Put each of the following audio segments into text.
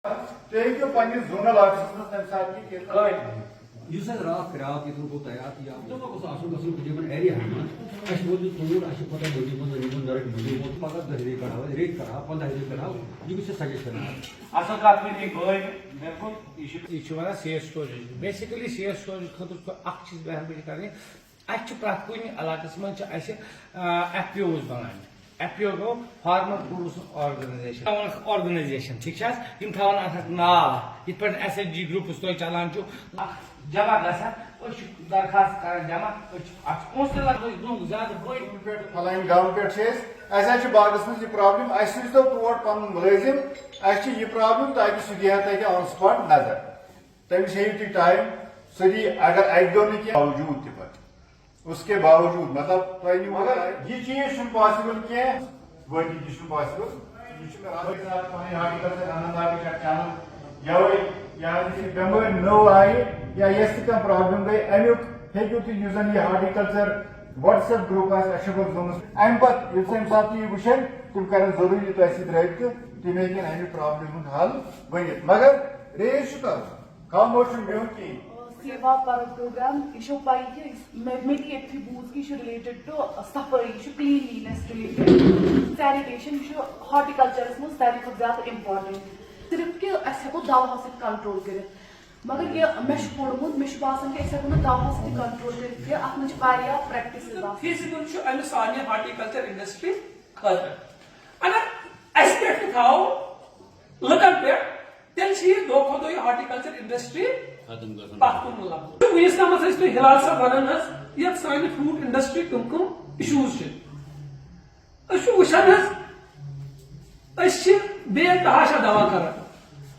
Zonal اس رات خراب یہ گو تیار کیا گوس آن ایریا ژوٗر اَسہِ پتہ ؤری منٛز نرک موٗجوٗد پگہہ 10 رٮ۪تھ کڑاو رٮ۪تھ کڑاو 15 رٮ۪تھ کڑاو یہ گژھِ سجیسٹ کرنا اصل کت بالکل یہ ونان safe storage basically safe storage خاطر اخ چیز مہربانی کریں اَسہِ چھِ پرٛٮ۪تھ کُنہِ علاقس منٛز چھِ اَسہِ ایف پی اوز بناونہِ ایف پی او گوٚو فارمر پروڈیوسر آرگنایزیشن ٹھیک یم تھاون اتھ ناو یِتھ پٲٹھۍ ایس ایچ جی گروپس تُہۍ چلان چھُ جمع گژھان درخواست کران جمع پونٛسہٕ زیادٕ فلٲنۍ گامہٕ پٮ۪ٹھ چھِ أسۍ اَسہِ چھِ باغس منٛز یہِ پرابلم اَسہِ سوٗزۍتو تور پنُن مُلٲزِم اَسہِ چھِ یہِ پرابلم تاکہِ سُہ دِی ہا تَتہِ آن سپاٹ نظر تٔمِس ہیٚیِو تُہۍ ٹایم سُہ دِی اگر اَکہِ دۄہ نہٕ کینٛہہ باوجوٗد تہِ پتہٕ اس کے باوجوٗد مطلب تۄہہِ نِیِو مگر یہِ چیٖز چھُنہٕ پاسبل کینٛہہ وٲتِتھ یہِ چھُنہٕ پاسبل یہِ چھُ مےٚ پنٕنۍ ہارٹیکلچر اننت ناگٕچ اکھ چنل یوے یہِ بٮ۪مٲرۍ نٔو آیہِ یا یۄس تہِ کانٛہہ پرابلم گٔے امیُک ہیٚکِو تُہۍ یُس زن یہِ ہارٹیکلچر وٹس ایپ گروپ آسہِ اشرف زونس امہِ پتہٕ ییٚلہِ ییٚمہِ ساتہٕ تہِ یہِ وٕچھن تِم کرن ضروٗری تۄہہِ سۭتۍ رٲبطہٕ تِم ہیٚکن امہِ پرابلم ہُنٛد حل ؤنِتھ مگر ریز چھُ کرُن خاموش چھُنہٕ بِہُن کِہیٖنۍ سیوا پرو پروگرام یہ پی مے تھی بوز کہ یہ رلیٹڈ ٹو صفائی یہ کلینلینس رلیٹڈ سینیٹیشن یہ ہارٹیکلچرس مز ساروی کھت زیادہ امپارٹنٹ صرف کہ اس ہیکو دوا سۭتۍ کنٹرول کرت مگر یہ مے پوٚرمُت مے باسان کہ اس ہیکو نہٕ دوا سۭتۍ کنٹرول کرت کینٛہہ اتھ منٛز چھِ واریاہ پریکٹسز آسان فیزیبل چھُ امہِ سانہِ ہارٹیکلچر انڈسٹری خٲطرٕ اگر اَسہِ پٮ۪ٹھ تہِ تھاوو لُکن پٮ۪ٹھ تیٚلہِ چھِ یہِ دۄہ کھۄتہٕ دۄہ یہِ ہارٹیکلچر انڈسٹری پتھ کُن لبنہٕ وٕنِس تامَتھ ٲسۍ تُہۍ ہلال صٲب ونان حظ یتھ سانہِ فروٗٹ انڈسٹری کم اِشوٗز چھِ أسۍ چھِ وٕچھان حظ أسۍ چھِ بے تحاشا دوا کران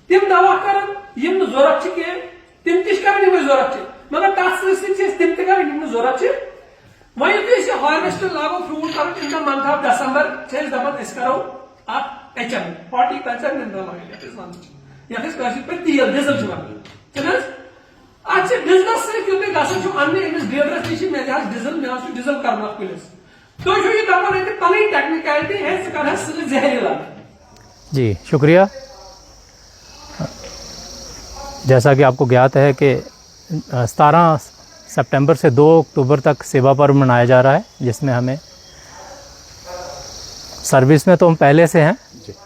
تِم دوا کران یِم نہٕ ضوٚرتھ چھِ کینٛہہ تِم تہِ چھِ کران یِمے ضوٚرتھ چھِ مگر تتھ سۭتۍ سۭتۍ چھِ أسۍ تِم تہِ کران یِم نہٕ ضوٚرتھ چھِ وۄنۍ یُتھُے أسۍ یہِ ہارویسٹ لاگو فروٗٹ کرُن اِن د منتھ آف ڈسمبر چھِ أسۍ دپان أسۍ کرو اکھ H M horticulture mineral oil یتھ أسۍ ونان چھِ یتھ أسۍ کٲشِر پٲٹھۍ تیل ڈِزل چھِ ونان چھِنہٕ حظ اتھ چھِ ڈِزلس سۭتۍ یُتھ تُہۍ گژھان چھُو اننہِ أمِس ڈیلرس نِش مےٚ دِ حظ ڈِزل مےٚ حظ چھُ ڈِزل کرُن اتھ کُلِس تُہۍ چھِو یہِ دپان اَتہِ پنٕنۍ ٹیکنِکیلٹی ہے ژٕ کر حظ سۭتۍ زہریلا جی شکریہ جیسا کہ آپ کو گیات ہے کہ 17 سپٹمبر سے 2 اکتوبر تک سیوا پرو منایا جا رہا ہے جس میں ہمیں سروس میں تو ہم پہلے سے ہیں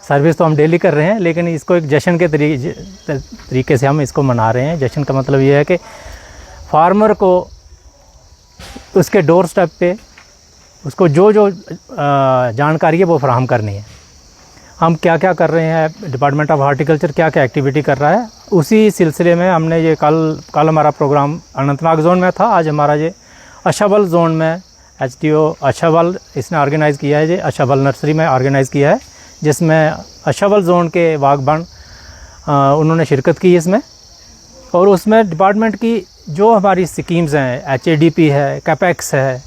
سروس تو ہم ڈیلی کر رہے ہیں لیکن اس کو ایک جشن کے طریقے سے ہم اس کو منا رہے ہیں جشن کا مطلب یہ ہے کہ فارمر کو اس کے ڈور سٹیپ پہ اس کو جو جانکاری ہے وہ فراہم کرنی ہے ہم کیا کیا کر رہے ہیں ڈپارٹمنٹ آف ہارٹیکلچر کیا کیا ایکٹیویٹی کر رہا ہے اسی سلسلے میں ہم نے یہ کل ہمارا پروگرام اننت ناگ زون میں تھا آج ہمارا یہ اشاول زون میں ایچ ڈی او اشاول اس نے آرگنائز کیا ہے یہ اشاول نرسری میں آرگنائز کیا ہے جس میں اشاول زون کے باغبان انہوں نے شرکت کی اس میں اور اس میں ڈپارٹمنٹ کی جو ہماری سکیمز ہیں ایچ اے ڈی پی ہے کیپیکس ہے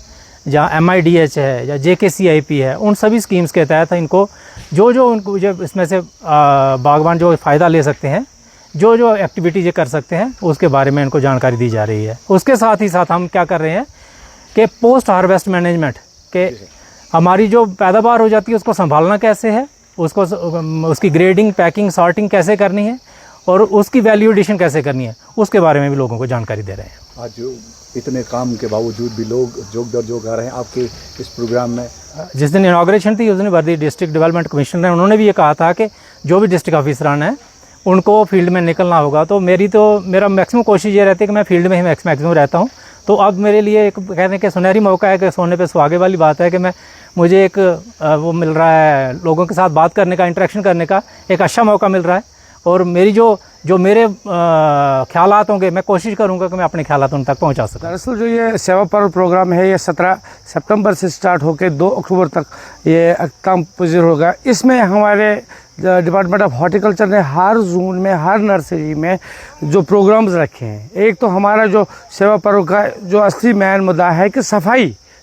یا ایم آئی ڈی ایچ ہے یا جے کے سی آئی پی ہے ان سبھی سکیمز کے تحت ان کو جو ان کو اس میں سے باغبان جو فائدہ لے سکتے ہیں جو ایکٹیویٹیز یہ کر سکتے ہیں اس کے بارے میں ان کو جانکاری دی جا رہی ہے اس کے ساتھ ہی ساتھ ہم کیا کر رہے ہیں کہ پوسٹ ہارویسٹ مینجمنٹ کہ ہماری جو پیداوار ہو جاتی ہے اس کو سنبھالنا کیسے ہے اس کی گریڈنگ پیکنگ سارٹنگ کیسے کرنی ہے اور اس کی ویلیو ایڈیشن کیسے کرنی ہے اس کے بارے میں بھی لوگوں کو جانکاری دے رہے ہیں آج اتنے کام کے باوجود بھی لوگ جوگ در جوگ آ رہے ہیں آپ کے اس پروگرام میں جس دن انوگریشن تھی اس دن وردی ڈسٹرکٹ ڈیولپمنٹ کمشنر ہیں انہوں نے بھی یہ کہا تھا کہ جو بھی ڈسٹرکٹ آفیسران ہیں ان کو فیلڈ میں نکلنا ہوگا تو میرا میکسیمم کوشش یہ رہتی ہے کہ میں فیلڈ میں ہی میکسیمم رہتا ہوں تو اب میرے لیے ایک کہتے ہیں کہ سنہری موقع ہے کہ سونے پہ سہاگے والی بات ہے کہ مجھے ایک وہ مل رہا ہے لوگوں کے ساتھ بات کرنے کا انٹریکشن کرنے کا ایک اچھا موقع مل رہا ہے اور میری جو میرے خیالات ہوں گے میں کوشش کروں گا کہ میں اپنے خیالات ان تک پہنچا سکوں. دراصل جو یہ سیوا پرو پروگرام ہے یہ 17 سپتمبر سے سٹارٹ ہو کے 2 اکتوبر تک یہ اختتام پذیر ہوگا. اس میں ہمارے ڈپارٹمنٹ آف ہارٹیکلچر نے ہر زون میں ہر نرسری میں جو پروگرامز رکھے ہیں. ایک تو ہمارا جو سیوا پرو کا جو اصلی مین مدعا ہے کہ